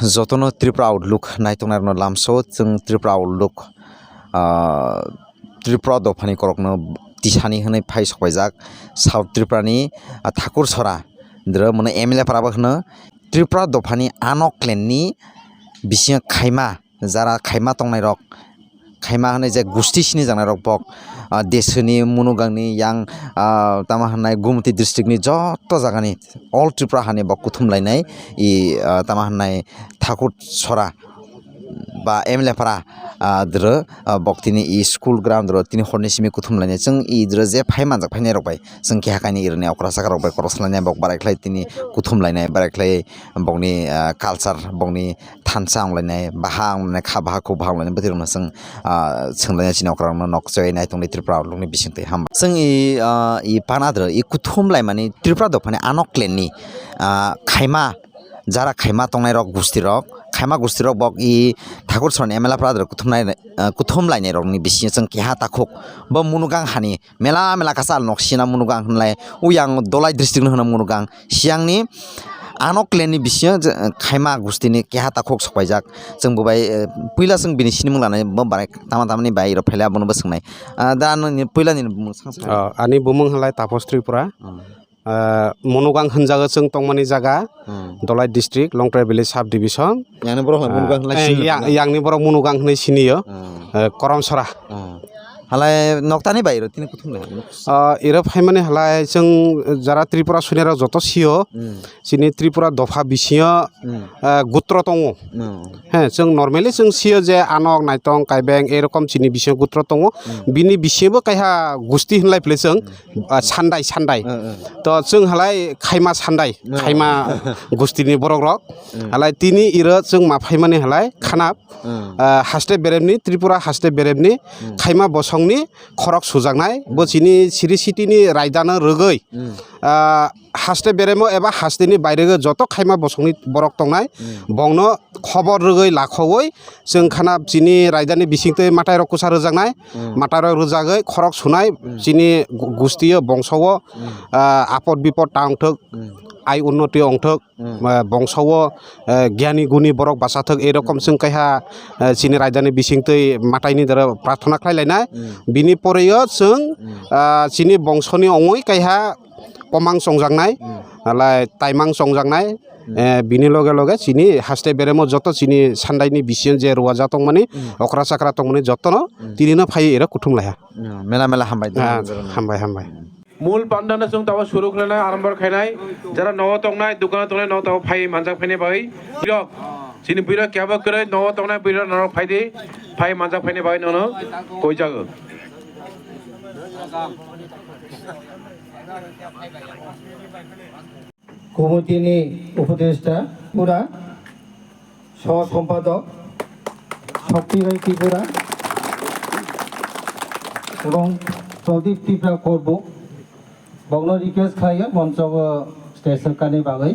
जतनो Tripura outlook नायथंनायनो लामसो जों Tripura outlook Tripura दफानि करकनो तिसानि होनाय phi सबायजाक south त्रिपुरानि Thakur सरा द्र मने एमएलए फोराबो होनो त्रिपुरा दफानि आनकलेननि बिसिया खायमा जारा खायमा तंनाय रक खायमा होनाय जे गुस्थिसिनि जानाय रक बक देशनि मुनुगांनि यां तामा होननाय गुमति डिस्ट्रिक्टनि जत जागानि अल त्रिपुरा हानि बक कुथुमलायनाय इ तामा होननाय ठाकुर सरा बा एमएलए फोरा द्र बक्तिनि इ स्कुल ग्राउन्ड द्र तिनि हरनिसिमि कुथुमलायनाय जों इ द्र जे फाइ मानजाक फाइनाय रकबाय जों केहाकानि इरने अक्रा साका रकबाय करसलायनाय बक बारायख्लाय तिनि कुथुमलायनाय बारायख्लाय बकनि कालचार बकनि थानसा अंलायनाय बाहा अंलायनाय खा बाहा खौ बाहा अंलायनाय बोतिरनो जों सोंलायनाय चिना अक्रानो नकजय नायथंनि त्रिपुरा आउटलुकनि बिसिंतै हाम जों इ पानाद्र इ कुथुमलाय माने त्रिपुरा दफानि आनकलेननि खायमा जारा खायमा तंनाय रक गुस्ति रक खायमा गुस्ति रक बक इ ठाकुर सरन एमएलए फ्रा कुथुमलायनाय रकनि बिसिं जों केहा ताखुक ब मुनुगां हानि मेला मेला कासाल नक्सिना मुनुगां होनलाय उयां दलाय डिस्ट्रिक्ट होनो मुनुगां सियांनि आनकलेननि बिसिं खायमा गुस्तिनि केहा ताखुक सपायजाक जों बुबाय पहिला जों बिनिसिनि मुं लानाय बाराय तामा तामानि बाय र फैला बनबो सोंनाय दा पहिलानि आनि बुमुं हलाय तापस त्रिपुरा मनुगां होनजागो जों तंमानि जागा दलाय डिस्ट्रिक्ट लंथ्राइ भिलेज साब डिभिजन यांनि बर' मनुगां होननाय सिनियो करमसरा हालाय नक्तानि बायरो तिनि कुथुमलाय इरो फाइमाने हालाय जों जारा त्रिपुरा सुनेरा जत सियो सिनि त्रिपुरा दफा बिसियो गुत्र दङ हे जों नर्मेलि जों सियो जे आनक नायतं काइबें ए रकम सिनि बिसियो गुत्र दङ बिनि बिसिबो कायहा गुस्ति होनलाय प्ले जों सान्दाय तो जों हालाय खायमा सान्दाय खायमा गुस्तिनि बरक रक हालाय तिनि इरो जों मा फाइमाने हालाय खानाब हास्टे बेरेबनि त्रिपुरा हास्टे बेरेबनि खायमा बसंनि खरक सुजांनाय बसिनि सिरि सिटिनि रायदानो रोगै हास्टे बेरेमो एबा हास्टेनि बायरेगो जत खायमा बसंनि बरक तंनाय बंनो खबर रोगै लाखवै जों खानाब जिनि रायदानि बिसिंतै माटाय रक कुसा रोजांनाय माटाय रक रोजागै खरक सुनाय जिनि गुस्तियो बंसवो आपद बिपद टांथक आय उन्नति अंथक बंसवो ज्ञानी गुनी बरक बासाथक ए रकम जों कायहा जिनि रायदानि बिसिंतै माटायनि दर प्रार्थना खालायनाय बिनि परेयो जों जिनि बंसनि अंगै कायहा पमां संजांनाय हालाय ताइमां संजांनाय बिनि लगे लगे जिनि हास्टे बेरेमो जत जिनि सान्दायनि बिसियन जे रुवा जातं माने अक्रा साक्रा तं माने जतनो तिनिनो फाय एरा कुथुम लाया मेला मेला हामबाय हामबाय मूल पांडाना जों तावा शुरू खालायनाय आरम्भ खालायनाय जरा नव तंनाय दुकान तंनाय नव तावा फाय मानजाक फायनाय बाय बिरक जिनि बिरक क्याबा करे नव तंनाय बिरक नरक फायदे फाय मानजाक फायनाय बाय ननो कय जागो কমিটিনি উপদেষ্টা পুরা সহ সম্পাদক শক্তি রায় ত্রিপুরা এবং প্রদীপ ত্রিপুরা করব বগ্ন রিকোয়েস্ট খাইয়া মঞ্চ স্টেজ সরকারनि बागै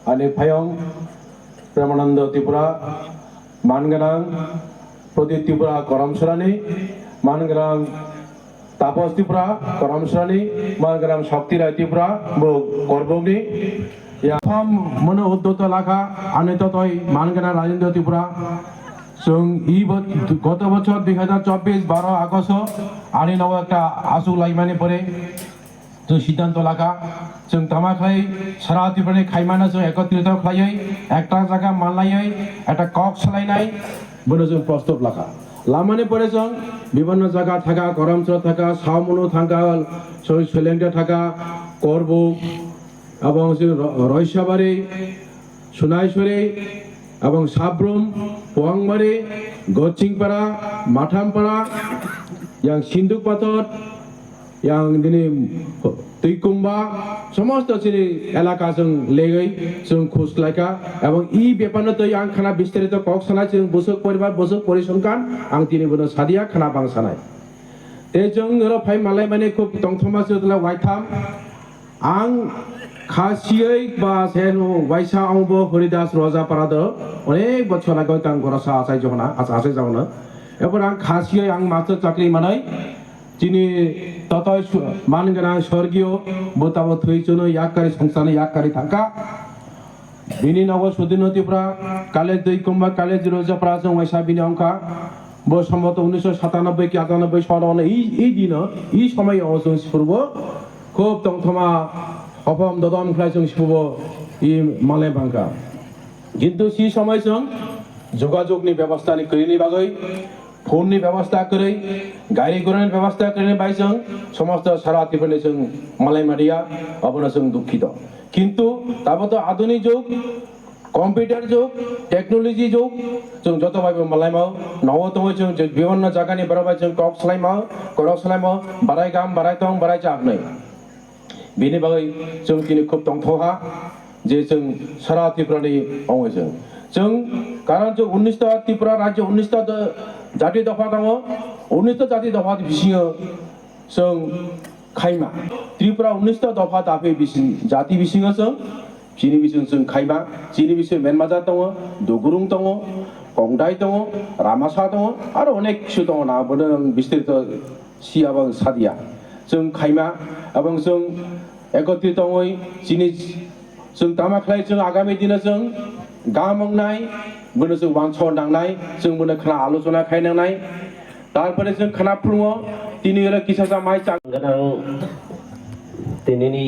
Ani Payong Pramananda Tripura Manganang Prodit Tripura Koramsurani Manganang Tapos Tripura Koramsurani Manganang Shakti Rai Tripura Bo Korbogni Yafam Mono Uddota Laka Anitotoi Manganang Rajendra Tripura जों गत बছর 2024 12 আগস্ট आनी नव একটা आसु लाइमाने परे जों सिद्धांत लाखा जों तामाखाय सारा त्रिपुरानि खायमाना जों एकत्रित खालायै एकटा जायगा मानलायै একটা কক सालायनाय बनो जों प्रस्ताव लाखा लामाने परे जों विभिन्न जायगा थाका करमसर थाका सावमनु थाका सोलेंगा थाका करबु এবং रयसाबारि सुनायसरी এবং Sabroom पोवांगमारी गचिंगपाड़ा माथामपाड़ा yang Sinduk Patot yang dini tuikumba সমস্ত চিনি এলাকা जों লেগৈ जों খুসলাইকা এবং ই বেপানো তো yang খানা বিস্তারিত কক সানাই जों বসক পরিবার বসক পরিসংখ্যান আং তিনি বনো সাদিয়া খানা বাং সানাই তে जों रो फाइ मालाय माने খুব তংথমা জলা ওয়াইথাম आं खासियै बा सेनु वाइसा आंबो हरिदास रजा पाराद अनेक बछर आगो तां गरसा आसाय जहना आसाय जावना एबर आं खासियै आं मास्टर चाकरि मानाय जिनि ततय मानगोना स्वर्गीय बोताबो थैचनो याकारि संसारनि याकारि थांका बिनि नाव सुदिनतिफ्रा काले दै कुम्बा काले रजाफ्रा जों वाइसा बिनि अंका बो सम्मत 1997 कि 98 सनावनो ई दिन ई समयाव जों सुरब खूब तंथमा हफम ददम फ्राय जों सुरब ई माले बांका किन्तु सी समय जों যোগাযোগনি ব্যবস্থাनि करिनि बागै फोननि व्यवस्था करै गाड़ी घोड़ानि व्यवस्था करिनि बाय जों समस्त सारातिफोरनि जों मालाय मारिया अबनो जों दुखित किन्तु ताबतो आधुनिक जुग कम्पिउटार जुग टेक्नोलॉजी जुग जों जत भाबे मालायमाव नवतम जों विभिन्न जायगानि बराबर जों कक सलायमाव करक सलायमाव बाराय गाम बाराय तंग बाराय चाबनै बेनि बागै जों दिनै खूब तंथहा जे जों सारा त्रिपुरानि अंगजों जों कारण जों 19टा त्रिपुरा राज्य 19टा जाति दफा दङ 19टा जाति दफा बिसिङो जों खायमा त्रिपुरा 19टा दफा दाफे बिसिं जाति बिसिङो जों जिनि बिसिं जों खायमा जिनि बिसिं मेनमाजा दङ दुगुरुं दङ गंदाय दङ रामासा दङ आरो अनेक किसु दङ ना बोनो बिस्तृत सियाबां सादिया जों खायमा এবং जों একত্রিতই जिनि जों तामाख्लाय जों आगामी दिनाव जों गामंनाय बोनो जों वानसर नांनाय जों बोनो खाना आलोचना खायनांनाय तारपरे जों खाना फुङो তিনি হলো কিসাসা মাই গানাং তিনিনি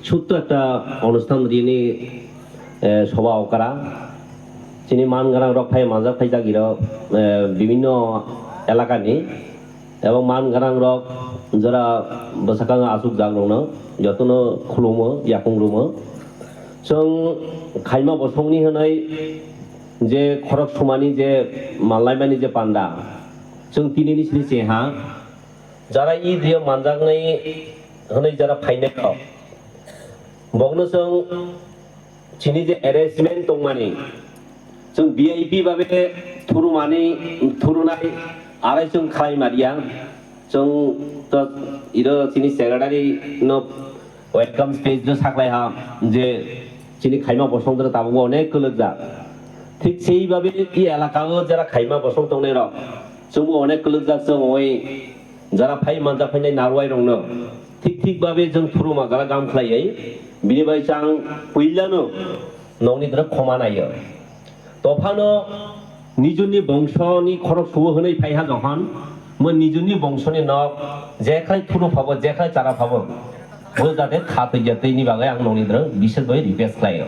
ছোট্ট একটা অনুষ্ঠান দিনে সভা অকারা যিনি মান গানাং রক ফাই মাজা ফাই জাগির বিভিন্ন এলাকানি এবং মান গানাং রক যারা বসাকাং আসুক জাগরনো যতনো খুলুমো ইয়াকুংরুমो जों खायमा बसंनि होनाय जे खरक समानि जे मालायमानि जे पान्दा जों तिनिनि सिनि सेहा যারা ই দিয়ে মানজাगनाय होनाय যারা फायनाय खाव बगनो जों चिनि जे अरेंजमेंट दंमानि जों वीआईपी बाबे थुरुनाय आरो जों खालायमारिया जों तो इरो चिनि सेक्रेटारि नो वेलकाम स्टेज जो साखलायहा जे चिनि खायमा बसंद्र ताबो अनेक कलजा ठीक सेई बाबे इ एलाकाओ जरा खायमा बसं दंनाय र जों अनेक कलजा जों ओइ जरा फाइ मानजा फाइनाय नारवाय रंनो ठीक बाबे जों थुरुमा गाला गाम खलायै बिनि बाय जां पहिलानो नंनि द्र खमानायो तफानो निजुनि बंशनि खरक सुव होनाय फाइहा जहान मो निजुनि बंशनि नक जेखाय थुरु फाबो जेखाय चारा फाबो बो जाते खातै जातैनि बागै आं नंनि द्र बिसोर बाय रिक्वेस्ट खालायो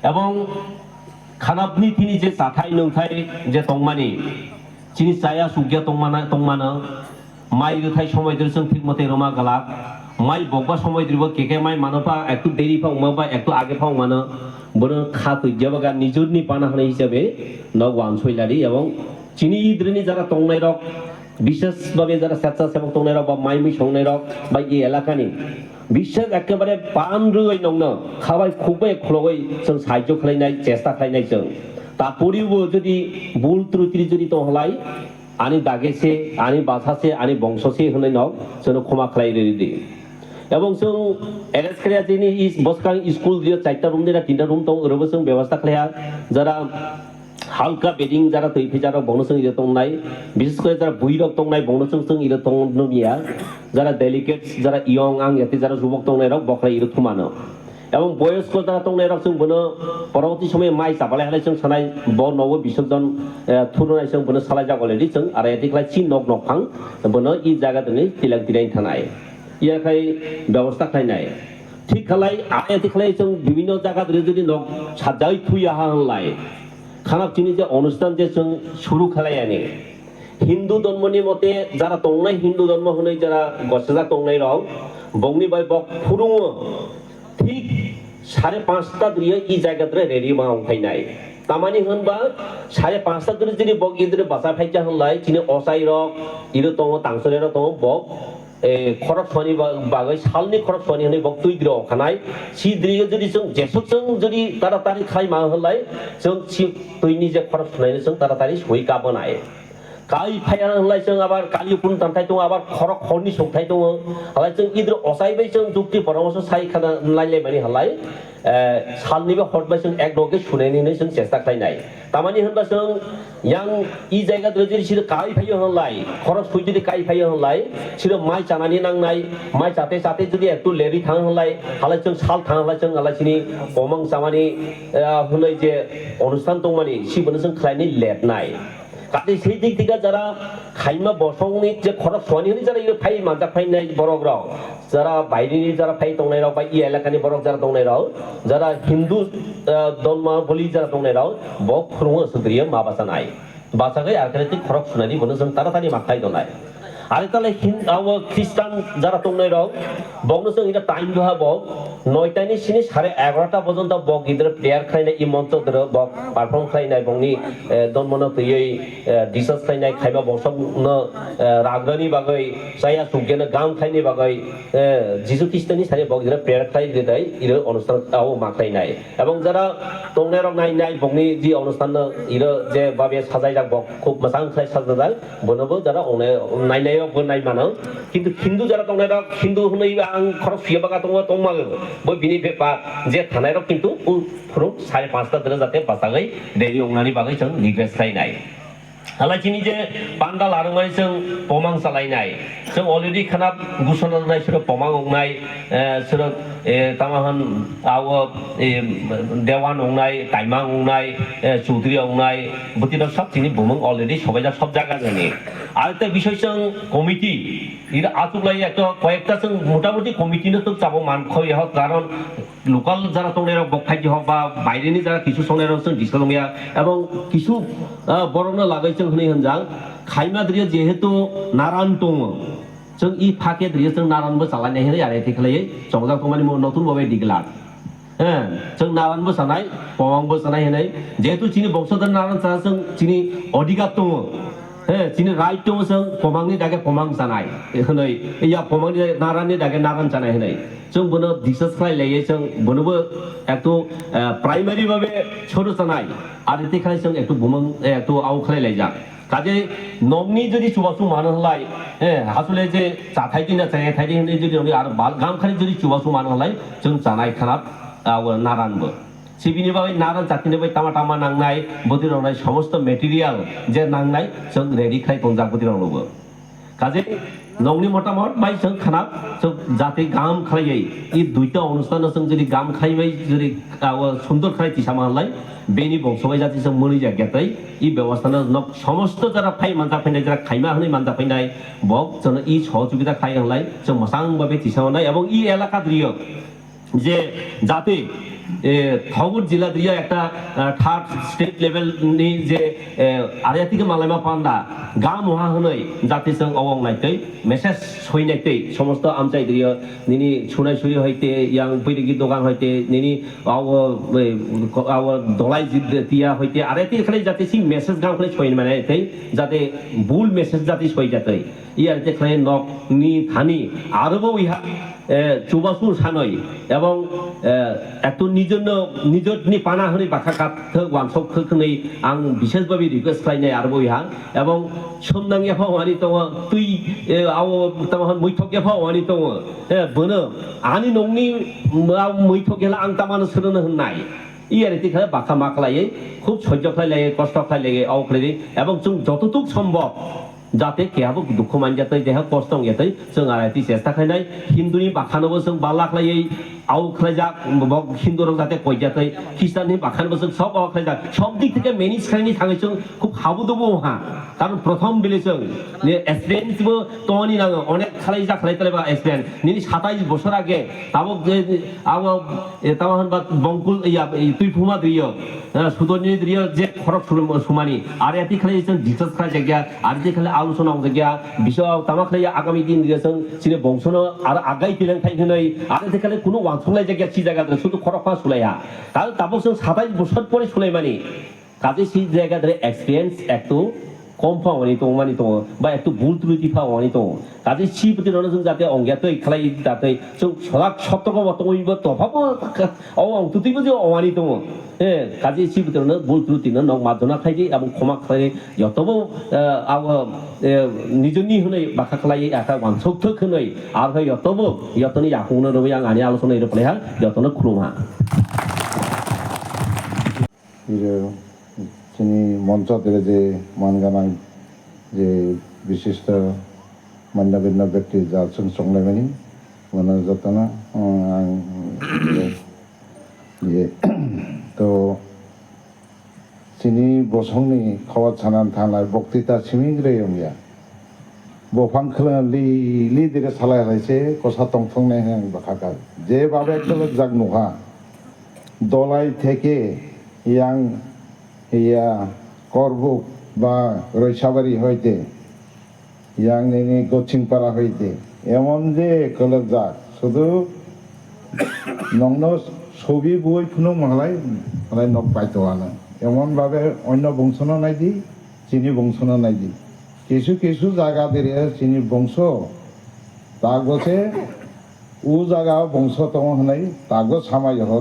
एवं खानापनि तिनि जे जाथाय नंथाय जे तंमानि चिनि साया सुगिया तंमानो माइ रोथाय समायद्र जों ठीक मते रोमा गला माइ बगबा समायद्रबो केके माइ मानोफा एकटु देरि फाव माबा एकटु आगे फाव मानो बनो खातै जाबगा निजुरनि पाना होनाय हिसाबै न वान सयलारि एवं चिनि इद्रनि जारा तंनाय रक বিশেষ ভাবে যারা স্বেচ্ছাসেবক তংনাय रक बा माइ मै संनाय रक बा इ एलाकानि বিশেষ একেবারে পানরুই नंनो खाबाय खुबै खलगै जों साहाय्य खालायनाय চেষ্টা खालायनाय जों तापरिबो जदि बुल त्रुटि जदि तहलाय आनि दागेसे आनि बासासे आनि बंशसे होनाय नक जों क्षमा खालायरेदि एवं जों एरेन्ज खालाया जिनि इस बसकां स्कुल दियो 4टा रूम दिना 3टा रूम दं ओरबो जों व्यवस्था खालाया जरा हालका बेडिंग जरा तैफे जरा बंगसों इरे तंनाय विशेष करे जरा बुइरक तंनाय बंगसों इरे तंगनिया जरा डेलिकेट्स जरा इयं आं याते जरा जुबक तंनाय रक बखला इरे थुमानो एवं बयस्क जरा तंनाय रक जों बनो परवर्ती समय माइ साबालाय हालाय जों सानाय ब नव बिसर्जन थुरुनाय जों बनो सालाय जागलेदि जों आरो एतिखलाय चि नक नकफां बनो इ जागा दनि तिलाक दिनाय थानाय इयाखाय व्यवस्था खालायनाय ठीक खालाय आरो एतिखलाय जों विभिन्न जागा दरि जदि नक साजाय थुया हालाय खानाप चिनि जे अनुष्ठान जे जों शुरू खालायानि हिंदू धर्मनि मते जरा तंनाय हिंदू धर्म होनाय जरा गसजा तंनाय रक बंगनि बाय बक फुरुङो ठीक 5:30टा दुरिया इ जायगाद्रे रेडी माव फायनाय तामानि होनबा 5:30टा दुरि जदि बक इद्रे बासा फायजा होनलाय चिनि असाय रक इरो तंग तांसरे रक तंग बक खरक सवानी बागै सालनि खरक सवानी होनै बक तुइ द्र खानाय सि द्रियो जदि जों जेसक जों जदि तारातारि खाय मा होलाय जों सि तुइनि जे खरक सुनाय जों तारातारि सहि गाबोनाय काई फाया होलाय जों आबार कालिपुन दानथाय दं आबार खरक खरनि संथाय दं हालाय जों इद्र असायबाय जों जुक्ति परामर्श साय खाना लायलाय मानि हालाय सालनिबो हटबाय जों एक दगे सुनायनि जों चेष्टा खालायनाय तामानि होनबा जों यां इ जायगा द्रजि सिर काई फायो होलाय खरक सुइ जदि काई फायो होलाय सिर माइ चानानि नांनाय माइ चाते चाते जदि एकटु लेरि थां होलाय हालाय जों साल थां हालाय जों हालाय सिनि पमंग सामानि होलाय जे अनुष्ठान दं मानि सिबनो जों खालायनि लेटनाय काते সেই দিক থেকে যারা খাইমা বসংনি যে খরচ সওয়ানি হনি যারা ইয়ে ফাই মানজা ফাইনাই বরগরাও যারা বাইরেনি যারা ফাই দंनायराव বা ই এলাকানি বরগ যারা দंनायराव যারা হিন্দু দলমা বলি যারা দंनायराव বক খুরমো সুদ্রিয় মা বাসানাই বাসাগै আরকানিতে খরচ সুনানি বনো जों তাড়াতাড়ি মাখাই দনাই आरो ताले ख्रिस्टान যারা দंनायराव বংনো जों এটা টাইম দহা বক 9টানি সিনি 11:30 পর্যন্ত বক গিদর প্লেয়ার খাইনাই ই মন্ত্র দর বক পারফর্ম খাইনাই বংনি দনমनो তৈ ডিসাস খাইনাই খাইবা বসং রাগনি বাগै সায়া সুগেন গাম খাইনি বাগै যিশু খ্রিস্টানি সারে বক গিদর প্লেয়ার খাই দিদাই ইর অনুষ্ঠান আও মাখাইনাই এবং যারা দंनायराव নাইনাই বংনি জি অনুষ্ঠান ইর যে বাবে সাজাই যাক বক খুব মোजां খাই সাজাদাল বনবো যারা নাইনাই बनाय मानो किन्तु हिंदू जरा दंनायराव हिंदू होनै आं खरक फियाबागा दङ दंमागो बय बिनि बेपार जे थानायराव किन्तु फुरु 5:30 दरे जाते बासागै देरि अंगनानि बागै जों रिक्वेस्ट खालायनाय हालायथिनि जे पान्डाल आरंमानि जों पमां सालायनाय जों अलरेडि खाना गुसना नाय सोर पमां अंगनाय सोर तामाहन आव देवान अंगनाय टाइमां अंगनाय चौधरी अंगनाय बुतिरा सब तिनि बुमं अलरेडि सबायजा सब जागा जानि আরেকটা বিষয় जों কমিটি এর আতুলাই একটা কয়েকটা जों মোটামুটি কমিটিনো তো চাবো মানখই হোক কারণ লোকাল যারা দंनायराव বকফাইজি হোক বা বাইরেনি যারা কিছু দंनायराव जों ডিসকালমিয়া এবং কিছু বরনো লাগাই जों হनै হনজাं খাইমা দ্রিয় যেহেতু নারান দङ जों ই ফাকে দ্রিয় जों নারানबो চালাयनाय হनै आरो एथिखलायै जंजा कमानि नतुन भाबे दिगलार जों नारानबो सानाय पमांबो सानाय हनै जेहेतु चिनि बंशधर नारान सा जों चिनि अधिकार दङ चिनि राइट दङ जों पमांनि दागे पमां जानाय हनै या पमांनि नाराननि दागे नारान जानाय हनै जों बनो डिसकास खालायलायै जों बनोबो एकटु प्राइमारि भाबे छोरो जानाय आरो एथिखलाय जों एकटु बुमं एकटु आव खालायलायजा काजे नमनि जदि चुबासु मानो हलाय हासुले जे जाथाय दिना जाय थायदि हनै जदि आरो गाम खालि जदि चुबासु मानो हलाय जों जानाय खाना नारानबो सिबिनि बागै नारान जातिनि बाय तामा तामा नांनाय बदिरावनाय समस्त मेटेरियल जे नांनाय जों रेडि खाय दंजा बदिरावनोबो काजे नंनि मतामत बाय जों खाना जों जाते गाम खालायै इ दुइटा अनुष्ठान जों जदि गाम खायबाय जदि सुंदर खाय तिसामा हलाय बेनि बंशबाय जाति जों मनि जाग्यातै इ व्यवस्थाना समस्त जारा फाय मानजा फैनाय जारा खायमा हनै मानजा फैनाय बक जों इ सहयोगिता खाय हलाय जों मोजां भाबे तिसामानाय এবং इ एलाका द्रिय जे जाते थगुर जिल्ला द्रिया एक थार्ड स्टेट लेवल नि जे आरियातिके मालायमा पान्डा गाम वहा हनै जाति जों अवंनायतै मेसेज सयनायतै समस्त आमचाय द्रिया निनि सुनाय सुरि हयते यां बैरिगि दगान हयते निनि आव दलाय जितिया हयते आरियाति खलै जाति सि मेसेज गाम खलै सयन मानायतै जाते भुल मेसेज जाति सय जातै इ आरिते खलै नक नि थानि आरोबाव इहा चुबासु सानै এবং একটু নিজরনি পানা হनै বাখা কাथो वानसक खनै आं विशेषभाबे रिक्वेस्ट खालायनाय आरो इहा এবং सोमनांगिया फावानि दङ तुइ आव तामाहन मैथक फावानि दङ बोनो आनि नंनि मैथक आं तामानो सोलोनो होननाय इ आरिति खा बाखा मा खालायै खूब सह्य खालायै कष्ट खालायै आव खालायै এবং जों যতটুক সম্ভব जाते केहाबो दुख मानजातै देहा कष्ट गैयातै जों आरायति चेष्टा खालायनाय हिंदुनि बाखानोबो जों बालाख्लायै आव खालायजा हिंदुराव जाते कयजातै ख्रिस्टाननि बाखानोबो जों सब आव खालायजा सब दिक থেকে मेनेज खालायनि थाखाय जों खूब हाबु दबो हा कारण प्रथम बेले जों ने एक्सपिरियेन्सबो तनि नाङो अनेक खालायजा खालायतलायबा एक्सपिरियेन्स निनि 27 বছর आगे ताबो आव तामा होनबा बंकुल या तुइफुमा द्रिय सुदनि द्रिय जे खरक सुमानि आरायति खालाय जों डिसकास खालाय जायगा आरति खालाय आलोचना जायगा बिसय तामाखलाय आगामी दिन जों सिने बंशनो आरो आगाय तिलांथाय होनै आरति खालाय कुनो वानसंलाय जायगा सि जायगा शुद्ध खरकफा सुलाया कारण ताबो जों 27 বছর পরে सुलायमानि काजे सि जायगा एक्सपिरियेन्स एकटु खम फावानि दंमानि दङ बा एकटु भुल त्रुटि फावानि दङ काजे सिबुतिनो जों जाते अंगियातै खालाय जाते जों सलाक सप्तक बतमइबो तफाबो अ अंतुतिबो जे अवानि दङ ए काजे सिबुतिनो भुल त्रुटिनो नक मादना खायदि এবং ক্ষমা খালাই যতবো নিজনি হनै বাখা খালাই আকা वानसौथो खनै আর হয় যতবো যতনি याखौनो রবি आं आनि आलोचना इरपलेहा যতनो खुरुमा তিনি মঞ্চতে যে মানগানাं যে বিশিষ্ট মান্যগণ্য ব্যক্তি যা जों संलायमानि माने जतना आं ये तो सिनि बसंनि खबर सानान थानाय बक्तिता सिमिंग्रेयंया बफां खला ली दिरे सालाय हायसे कसा तंफंनाय हां बाखाका जे बाबे कलक जाग नहा दलाय থেকে ইয়াং ইয়া করবুক বা রৈসাবাড়ি হইতে ইয়াং নেনি গছিংপাড়া হইতে এমন যে কলক যাক শুধু নগ্ন ছবি বই কোনো মালাই মালাই নক পাইতোয়ানো এমনভাবে অন্য বংশনা নাই দি চিনি বংশনা নাই দি কিছু কিছু জায়গা দিয়ে চিনি বংশ তাক বসে उ जागा बंश दं होनाय दागो सामाय ह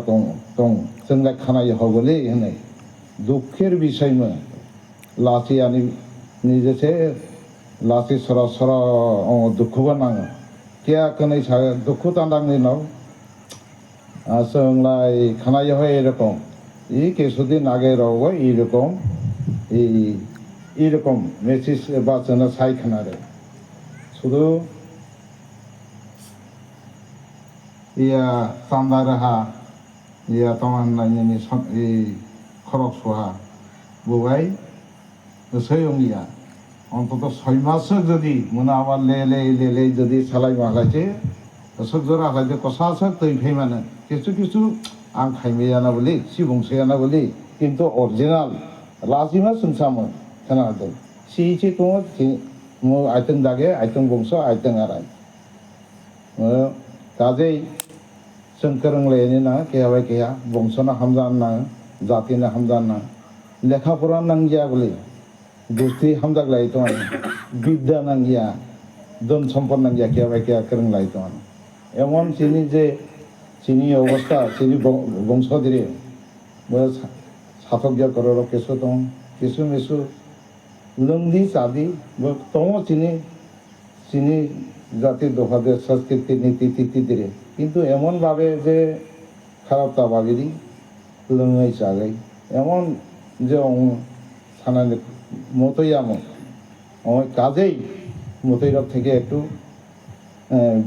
दं जोंलाय खानाय ह बोले होनाय दुखेर विषयमोन लासियानि निजेसे लासि सरा सरा दुखुबा नाङो क्या कनै सा दुखु तांदांनि नाव जोंलाय खानाय ह एरकम इ केसुदिन आगे रावबो एरकम मेसेज बा जोंना सायखनारे शुधु ইয়া চান্দা রাহা ইয়া তমান নাইনি খরচ সোহা বগাই সৈয়ংইয়া অন্তত 6 মাস যদি মনে আবার লে যদি সালাই মালাইছে সহ্য রাখাইতে কষা আছে তৈ ফেই মানে কিছু কিছু আং খাইমেয়ানা বলি সিবংসয়ানা বলি কিন্তু অরিজিনাল লাজিমা সুনসামो खोनादों सिचे दङ आइथों दागे आइथों बंस आइथों आराय काजै जों फोरोंलायनो नाङा केहाबाय केहा बंसना हामजानो नाङा जातिना हामजानो नाङा लेखाफोरा नांगिया बोले दुस्ति हामजागलाय दङ बिद्या नांगिया धन सम्पद नांगिया केहाबाय केहा फोरोंलाय दङ एमन चिनि जे चिनि अवस्था चिनि बंस दिरे साथक करोड़ केसु दं केसु मेसु लोंदी चादी दङ चिनि जाति दफादे संस्कृति नीति तिथि दिरे কিন্তু এমনভাবে যে খারাপ তাবাগিরি লোঙাই চাগাই এমন যে থানায় মতোই এমন কাজেই মতৈরব থেকে একটু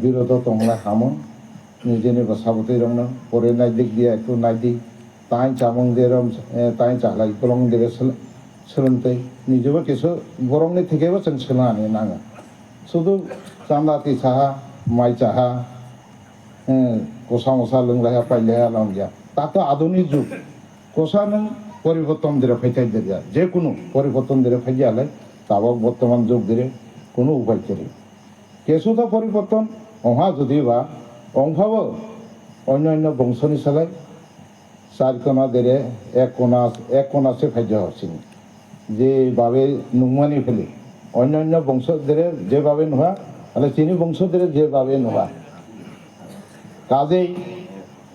বিরত তোমরা হামো নিজেনি বসাবতই রং পরে নাই দিক দিয়ে একটু নাই দিক তাই চামং দেরম তাই চালাই গরং দেরে सोलोंथाइ নিজেও কিছু গরংনি থেকেও जों सोलोंनानै नाङो শুধু চান্দাতি সাহা মাই চাহা কষা মশা লোংলায়া পাইলায়া লঙ্গিয়া তা তো আধুনিক যুগ কষা নং পরিবর্তন দিরে ফাইতাই দিয়া যে কোনো পরিবর্তন দিরে ফাইয়ালে তাবক বর্তমান যুগ দিরে কোনো উপায় করে কিছু তো পরিবর্তন অহা যদি বা অংভাব অন্য বংশনি সালাই 4 কোনা দিরে এক কোনাসে ফাইজা হচ্ছেন যেভাবে নুমানি ফেলে অন্য বংশ দিরে যেভাবে নোহা তাহলে চিনি বংশ দিরে যেভাবে নোহা কাজেই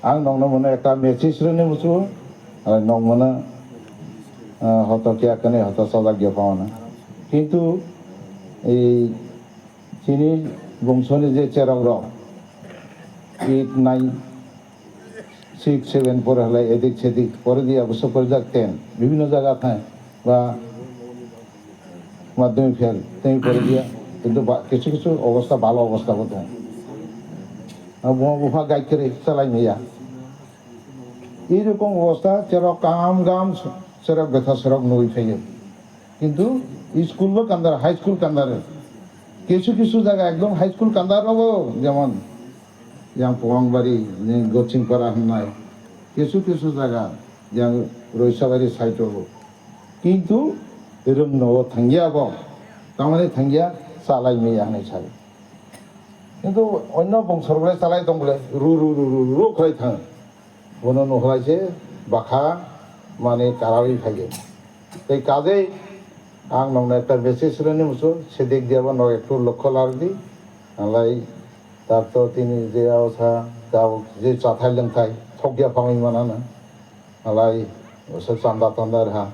आं नंनो मने एक मेसेज रने मुसु आरो नं मने हत किया कने हत सजा गया पावना किंतु ए चिनी बंशनि जे चेराव र 8 9 6 7 पर हले एदिक सेदिक पर दिया अवश्य पर जाक 10 বিভিন্ন জায়গা থাকে বা মাধ্যমিক ফেল তেই করে দিয়া কিন্তু কিছু কিছু অবস্থা ভালো অবস্থা হতো बुहा गाइखेर चालायनाया एरकम अवस्था जेराव गाम सेराव बेथा सेराव नुई फैयो किन्तु स्कुलबो कान्दार हाई स्कुल कान्दार किछु किछु जायगा एकदम हाई स्कुल कान्दारावबो जेमन जों पवांबारि गचिंपारा होननाय किछु किछु जायगा जों रैसाबारि साइडआवबो किन्तु रोंनो थांगियाबो तारमाने थांगिया चालायनाया होननाय सानो কিন্তু অন্য বংশরগুলো চালাই দं বলে রু করে থাঙো বনো নহলাইছে বাখা মানে কারাবি ফাইগে এই কাজেই आं नंनो एक मेसेज होनो मुसो सेदिक दियाबा न एक लक्ष्य लारदि आलाय दाथ' तिनि जे आवसा दाव जे जाथाय लोंथाय थगिया फाङै मानानो आलाय उसो चांदा तांदा रहा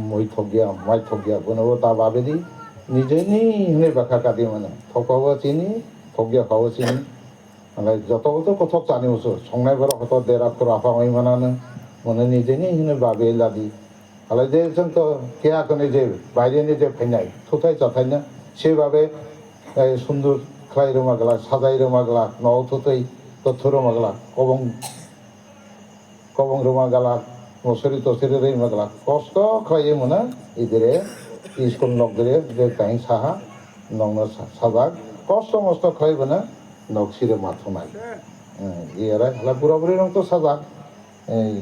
মই थगिया माइ थगिया बनबो ता बाबेदि निजेनि हने बाखा कादि माने थकावो चिनि थगिया खावो चिनि आलाय जतोबो कथक जानि मुसो संनाय बार हत देरा फोरा फाङै मानानो मने निजेनि हने बाबे लादि आलाय जे जों तो केया कने जे बायरेनि जे फैनाय थुथाय जाथायना सेबाबे सुन्दर खाय रमागला साजाय रमागला न'आव थुथै तथुर रमागला कबं रमागला मुसुरी तसुरी रमागला कष्ट खाय मोना इदिरे स्कुल नगदरे जे काहीं साहा नंनो साजाक कष्ट मस्त खाय बना नक्सिरे माथुनाय एरा हला बुरा बुरि रंग तो साजाक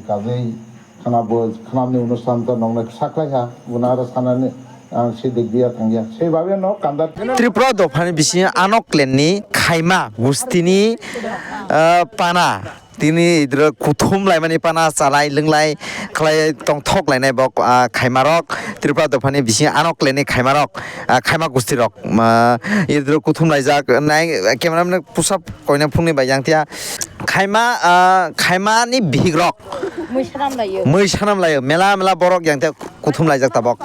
काजै खानाबनि अनुष्ठान तो नंनो साख्लायहा बुनार सानानै आं सिदिक दिया थांगिया सेबाबे न कान्दा त्रिपुरा दफानि बिसि आनक क्लेननि खायमा गुस्तिनि पाना तिनि इद्र कुथुम लाइमानि पाना चालाय लोंलाय खालाय तंग थक लायनाय बक खायमारक त्रिपुरा दफानि बिसि आनक क्लेननि खायमारक खायमा गुस्ति रक इद्र कुथुम लायजाक नाय केमेरामेन पुसअप कयना फुंनि बायजांतिया खायमानि बिहिग्रक मैसानाम लायो मेला मेला बरक यांते कुथुम लायजाक ताबक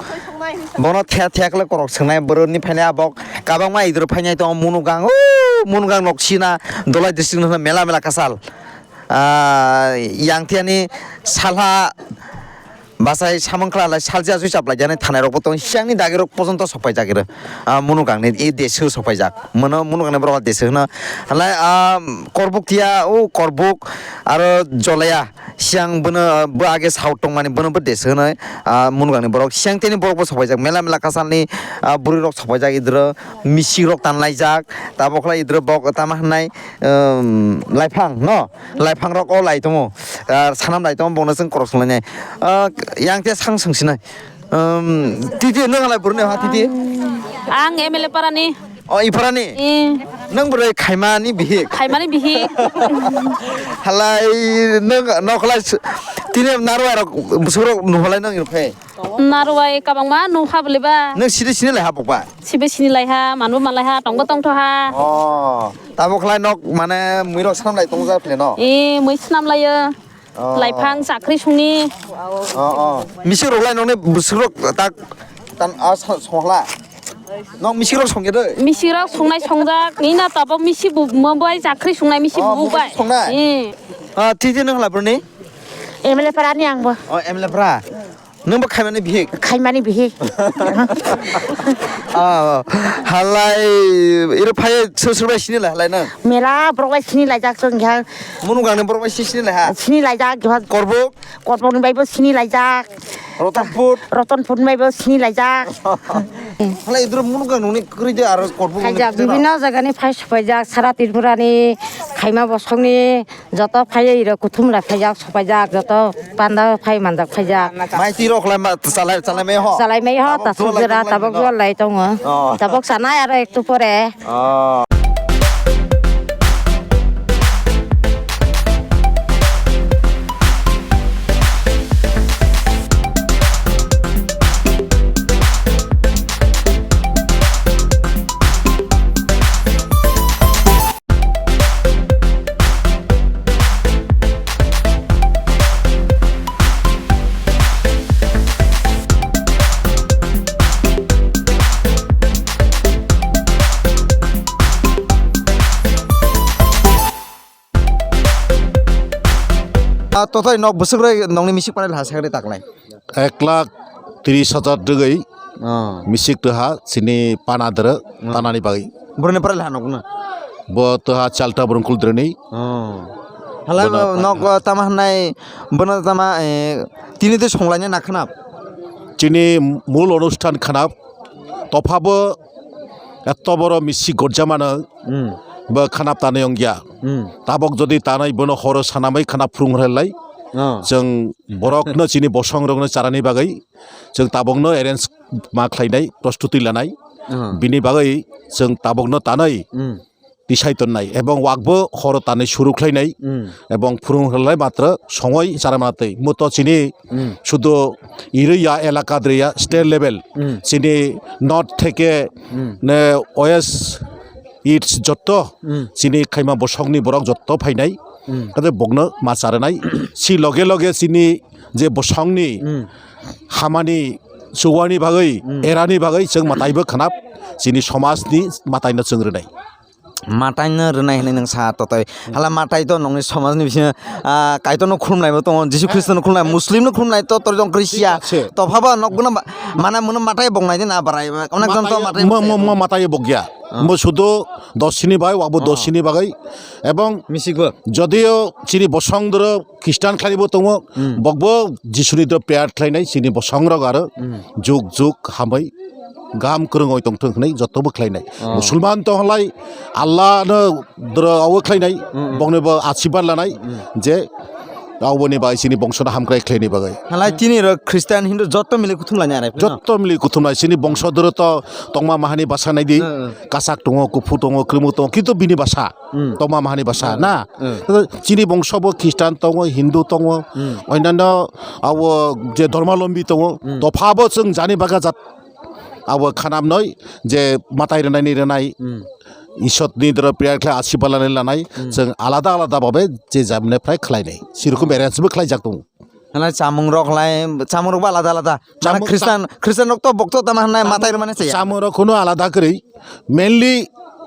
बनो थेया थेयाकले करक सोंनाय बरनि फायनाय आबक काबांमा इद्र फायनाय तो मुनुगां नक्सिना दलाय डिस्ट्रिक्ट मेला मेला कासाल यांतियानि सालहा बासाय सामंख्लालाय सालजिया जुइसाबलाय जाने थानाय रक बतन सियांनि दागिरक पर्यन्त सफाय जागिरो मुनुगांनि इ देशो सफाय जाक मनो मुनुगांनि बरक देशो होनो हलाय करबुकतिया ओ करबुक आरो जलाया सियां बनो बो आगे साउथ दं माने बनो बो देशो होनो मुनुगांनि बरक सियांतेनि बरकबो सफाय जाक मेला मेला कासालनि बुरि रक सफाय जाक इद्र मिसि रक तानलाय जाक ताबखला इद्र बक तामा होननाय लाइफां न लाइफां रक अ लाइ दङ सानाम लाइ दङ बनो जों करक संलायनाय यांते सांग सोंसिनाय तिति नोंलाय बुरनो हा तिति आं एमएलए पारानि अ इफोरानि नों बोरै खायमानि बिहि हालाय नों नखलाय तिने नारवाय बुसुरक नुहलाय नों इरफाय नारवाय काबांमा नखाबलेबा नों सिनि लाय हाबकबा सिबे सिनि लायहा मानु मालायहा टंबो टंथहा अ ताबखलाय नक माने मुइरक सानामलाय दं जाफले न मैसनाम लायो लाइफां साख्रि सुंनि मिसिरकलाय नंने बुसुरक ताक तान संहला नों मिसिरक संगेदो मिसिराव संनाय संजाक इना ताबो मिसि बुबाय जाख्रि संनाय मिसि बुबाय तिति नों लाबरनि एमएलए पारानि आंबो एमएलए फ्रा नोंबो खायमानि बिहि हालाय इरफाय सोरबाय सिनि लाय नों मेला ब्रबाय सिनि लायजाक जों घा मुनुगांनि बरबाय सिनि लाय हा सिनि लायजाक करबुकनिबायबो सिनि लायजाक रतनपुरनिबायबो सिनि लायजाक हालाय इद्र मुनुगां ननि ग्रैदो आरो करबुक বিভিন্ন জায়গাनि फाय सफायजाक सारा त्रिपुरानि खायमा बसंनि যত फाय इरो कुथुम लाफायजाक सफायजाक যত पान्दा फाय मानजाक फायजाक माइति रखलाय चालायमै ह चालायमै ह तासुजरा ताबक लाय दङ ताबक सानाय आरो एकटु परे तथाय नक बोसोरग्राय नंनि मिसिक पानेल हासागरे ताकलाय 1,30,000 दगै मिसिक तहा सिनि पानादर तानानि बागै बुरने पारेल हानकना बो तहा चालता बरंकुल द्रनि हाला नक तामा हनाय बना तामा तिनिदे संलायने नाखनाब चिनि मूल अनुष्ठान खानाब तफाबो एत बड़ मिसिक गरजामानो बा खानाब तानाय अंगिया ताबक जदि तानाय बनो हर सानामै खानाब फुरुंहरायलाय जों बरकनो चिनि बसं रंनो चारानि बागै जों ताबकनो एरेन्ज मा खालायनाय प्रस्तुति लानाय बिनि बागै जों ताबकनो तानाय দিসাইতनाय এবং ওয়াকबो हर तानै सुरुख्लायनाय এবং ফুরুংহলাই মাত্র সময় চারামাতেই মতো চিনি শুধু ইরিয়া এলাকা দ্রিয়া স্টেট লেভেল চিনি নর্থ থেকে ওয়েস্ট ইটস যত চিনি খাইমা বসংনি বরক যত ফাইনাই তাদের বগনো মাছ আরনাই সি লগে লগে চিনি যে বসংনি হামানি जौगानि बागै एरानि बागै जों मातायबो खानाब जोंनि समाजनि मातायनो जों रोंनाय मातायनो रोंनाय होननाय नों सा ततय हाला मातायथ' नोंनि समाजनि बिसोर कायतनो खुलुमनायबो दङ जिसु ख्रिस्टनो खुलुमनाय मुस्लिमनो खुलुमनाय त तर जों क्रिस्टिया त भाबा नगुना माना मुनो माताय बंनाय दिन आबाराय अनेक जन त माताय म माताय बगिया म শুধু দশিনি বাই ওয়াবো দশিনি বাগै এবং मिसिगबो যদিও চিনি বসংদর খ্রিস্টান খালিবো দङ बगबो जिसुनिद प्रेयार खालायनाय चिनि बसंरग आरो जुग जुग हामै गाहाम फोरोङै दंथों होननाय जतबो खालायनाय मुसलमान तो हलाय आल्लाहनो आवो खालायनाय बंनोबो आशीर्बाद लानाय जे आवबोनि बाय चिनि बंशना हामख्राय खालायनि बागै हालाय तिनि र ख्रिस्टान हिन्दु जत्त मिले कुथुमलायनाय आरो जत्त मिले कुथुमनाय चिनि बंशदर त तंमा माहानि भाषा नायदि कासाक दङ कुफु दङ क्रिमु दङ किन्तु बिनि भाषा तंमा माहानि भाषा ना चिनि बंशबो ख्रिस्टान दङ हिन्दु दङ अन्यान्य आवो जे धर्मावलम्बी दङ दफाबो जों जानि बागा जात आवो खानामनै जे माताय रोनाय इसोरनि द्वारा प्रेयार खालाय आशीर्बाद लानाय जों आलादा आलादा भाबे जे जामनिफ्राय खालायनाय सिरखम एरेन्जबो खालायजाक दङ हालाय चामुंरकलाय चामुंरकबो आलादा आलादा माने ख्रिस्टान रक्त बक्त तामा होननाय माताय माने जाया चामुंरकखौनो आलादा करै मेनलि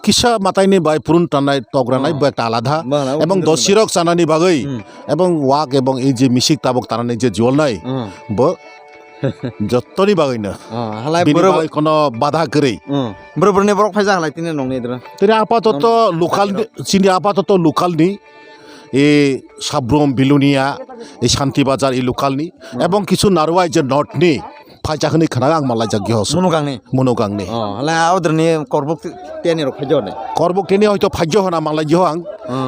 किसा मातायनि बाय पुरुन तानाय तग्रानाय बे একটা আলাদা এবং দশিরক জানানি বাগै এবং ওয়াক এবং এই যে মিশিক তাবক তানাनै যে জলনাय ब जत्तनि बागैनो हालाय बरोबर कोनो बाधा करै बरोबरनि बरक फायजा हालाय तिनि नंनि इदरा तेरे आपातत लोकाल चिनि आपातत लोकालनि ए साब्रम बिलुनिया ए शान्ति बाजार ए लोकालनि এবং কিছু नारवाय जे नर्थनि फायजाखनि खाना आं मालाय जागिहस मनोगांनि हालाय आवद्रनि करबक तेनि रक फायजोने करबक तेनि हयतो फायजो होना मालाय जो आं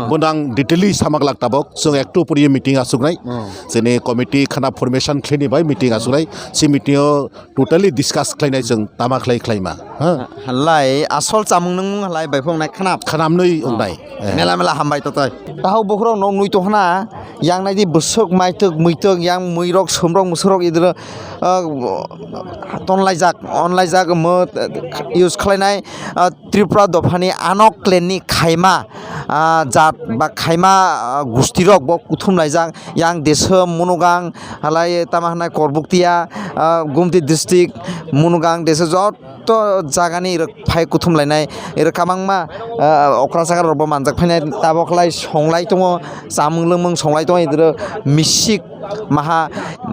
बोनां डिटेलि सामाग लागताबक जों एकटु परिये मिटिं आसुगनाय जेने कमिटि खाना फर्मेशन खैनि बाय मिटिं आसुगनाय सि मिटिंआव टोटली डिसकास खालायनाय जों तामा खालायमा हालाय आसल चामुं नों हालाय बायफंनाय खानामनै उनाय मेला मेला हामबाय ततय ताहाव बखराव न नुइतो हना yang नायदि बसक माइतक मुइतक yang मुइरक सोमरक मुसरक इदर अनलाइजाक मो इउज खालायनाय त्रिपुरा दफानि आनक क्लेननि खायमा जात बा खायमा गुस्तिरक ब कुथुमलायजाक yang देशो मनोगां हालाय तामा होननाय करबुकतिया गुमति डिस्ट्रिक्ट मनोगां देशो जत जागानि फाय कुथुमलायनाय एर कामांमा अक्रा जागा रब मानजाक फायनाय ताबकलाय संलाय दङ जामुं लोंमुं संलाय दङ इदर मिसिक माहा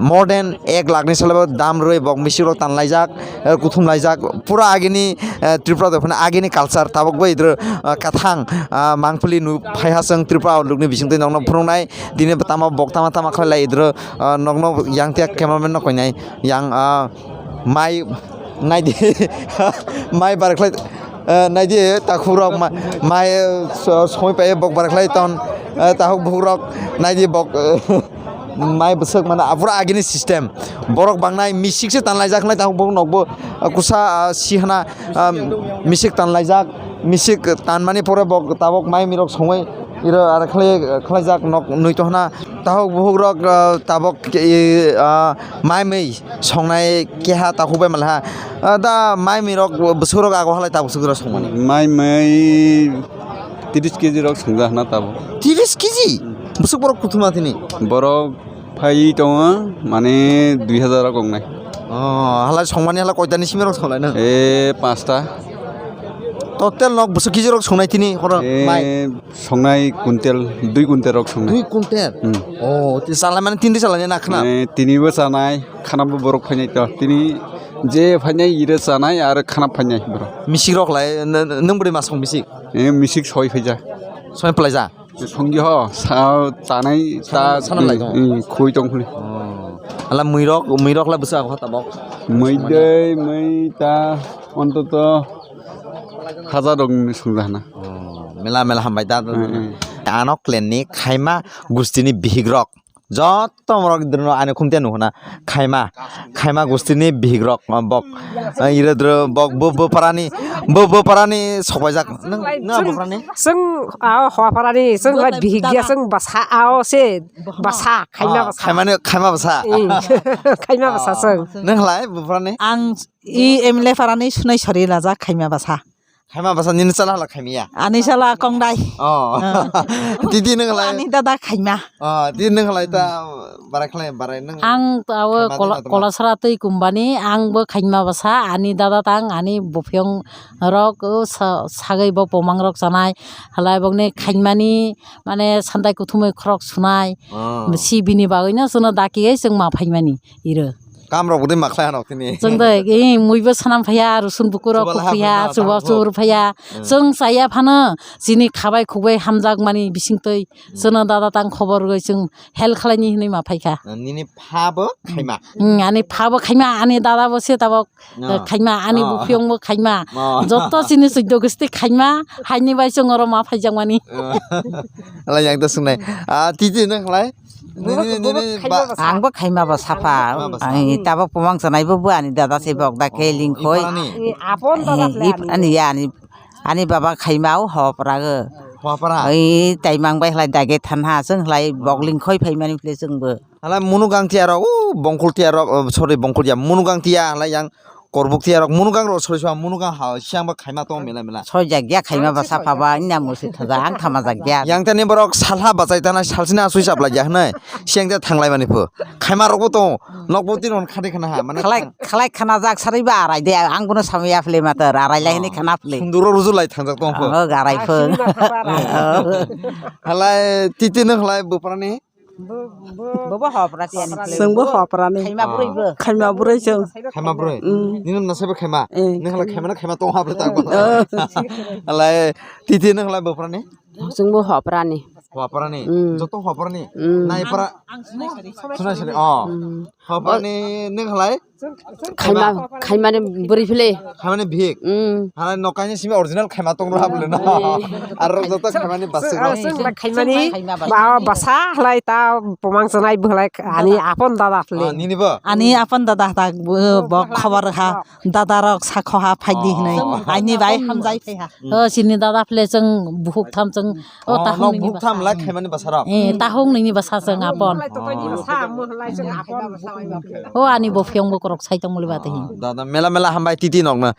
more than 1 लाखनि सालाबो दाम रय बक मिसिरो तानलायजाक कुथुमलायजाक पुरा आगेनि त्रिपुरा दफानि आगेनि कालचार ताबकबो इदर काथां मांफुलि नु फायहासं त्रिपुरा आउटलुकनि बिसिंते नंनो फुरंनाय दिने तामा बक तामा खालाय इदर नगनो यांते केमेरामेन नकयनाय yang माइ नायदि माइ बारख्लाय नायदि ताखुरक माइ सय पाय बक बारख्लाय तन ताहक बुरक नायदि बक माइ बसक माने आपुरा आगेनि सिस्टेम बरक बांनाय मिसिकसे तानलायजाखनाय ताहक बक नगबो कुसा सिहना मिसिक तानलायजाक मिसिक तानमानि परे बक ताबक माइ मिरक सङै इरो आरो खालायजाक नक नुइतो हना ताहक बुरक ताबक माइ मै संनाय केहा ताखुबाय मालहा दा माइ मिरक बसरक आगो हालाय ताबक सुगरा संमानि माइ मै 30 केजि रक संजा हना ताबक 30 केजि बसक बरक कुथुमा थिनि बरक फाय दङ माने 2000 रक गंनाय हालाय संमानि हालाय कयतानि सिमेरक संलायनो ए 5टा टोटल नक बसक केजि रक संनाय थिनि हर माइ संनाय कुइन्टेल 2 कुइन्टेल रक संनाय 2 कुइन्टेल ति सालाय माने 3 सालाय ना खाना तिनिबो जानाय खानाबो बरक फायनाय त तिनि जे फायनाय इरो जानाय आरो खाना फायनाय बर मिसिक रकलाय नों बोरै मा सं मिसिक ए मिसिक 6 फैजा 6 फैजा संगि ह जानाय ता सानालाय दं खुइ दं हले आला मैरकला बसा हताबक मैदै मैता अन्तत हाजार दं संजाना मेला हामबाय दा आनक क्लेननि खायमा गुस्तिनि बिहिग्रक যত মরক দ্র আনে খুমতে নুহনা খাইমা গোষ্ঠীনি বিহিগ্রক বক ইরে দ্র বক বপারানি সবাইজাক নং বপারানি जों हौवाफोरानि जों बिहिगिया जों बासा से बासा खाइमा बसा खाइमा बासा जों नोंलाय बपारानि आं इ एमएलए फारानि सुनाय सरि लाजा खाइमा बासा खाइमा बसा निन चला हाला खाइमिया आनिसाला कंदाय दिदी नोंलाय आनि दादा खाइमा दिदी नोंलाय दा बाराय नों आं तावो कलासरा तै कुम्बानि आंबो खाइमा बासा आनि दादा तां आनि बफियं रक सागै ब पमां रक जानाय हलाय बगने खाइमानि माने सान्दाय कुथुमै खरक सुनाय सिबिनि बागैनो जोंनो दाकियै जों मा फाइमानि इरो कामराव गुदि माखलाय हानाव तिनि जों दै मुइबो सानाम फैया रुसुन बुकुराव फैया जुबा जुर फैया जों जाया फानो जिनि खाबाय खुबाय हामजाग मानि बिसिंतै जोंनो दादा तां खबर गै जों हेल्प खालायनि होनै मा फायखा निनि फाबो खाइमा आनि फाबो खाइमा आनि दादाबो से ताबो खाइमा आनि बुफियंबो खाइमा जत्त जिनि सैद गस्ति खाइमा हाइनि बाय जों मा फायजाग मानि आलाय यां दा सुनाय दिदी नोंलाय आंबो खाइमाबो साफा ताबो पमां जानायबो आनि दादा से बगदा के लिंखय आपन दादा आनि बाबा खाइमाव हपरागो ओइ ताइमांबाय हलाय दागे थानहा जों हलाय बगलिंखय फाइमानिफ्ले जोंबो हलाय मुनुगांथिया र बंखलथिया र सरि बंखलथिया मुनुगांथिया हलाय यां करबुकथिया र मुनुगां र सरि सवा मुनुगां हा सियांबा खाइमा तो मेला सय जागिया खाइमाबा साफाबा इना मुसि थाजा आं थामा जागिया यां तानि बरक सालहा बाजायताना सालसिना सुइ साबला या हनै सियांजा थांलाय मानिफो खाइमा रगो तो नकबति रन खादे खाना हा माने खालाय खाना जाग सारैबा आराय दे आंबोनो सामिया फ्ले मातर आरायलाय हनै खाना फ्ले सुन्दुर रुजुलाय थांजाक दं फो गारायफो हलाय तिति नों हलाय बोपरानि बबो हपराति आनि जोंबो हौवाफोरानि खाइमा बुरै जों खाइमा बुरै निन नसेबो खाइमा नों हलाय खाइमा तो हाबले ताक हलाय तिति नों हलाय बोपरानि जोंबो हौवाफोरानि जतो हपरानि नायफोरा सुनाय सरि हपरानि नों हलाय खाइमानि बुरै फिले खाइमानि भिक हालाय नकायनि सिमे अरिजिनल खाइमा तंग हाबले न आरो जतो खाइमानि बासगो खाइमानि बासा हलाय ता पमां जानाय हलाय आनि आपन दादा फिले निनिबो आनि आपन दादा ता ब खबर हा दादा रक साखहा फाइदि हनै आइनि बाय हामजाय फैहा सिनि दादा फिले जों बुहुक थाम जों ताहुं बुहुक थाम ला खाइमानि बासारा ताहुं नैनि बासा जों आपन आनि बफियंबो करक साइतं मुलि बातहि दादा मेला हामबाय तिति नगनो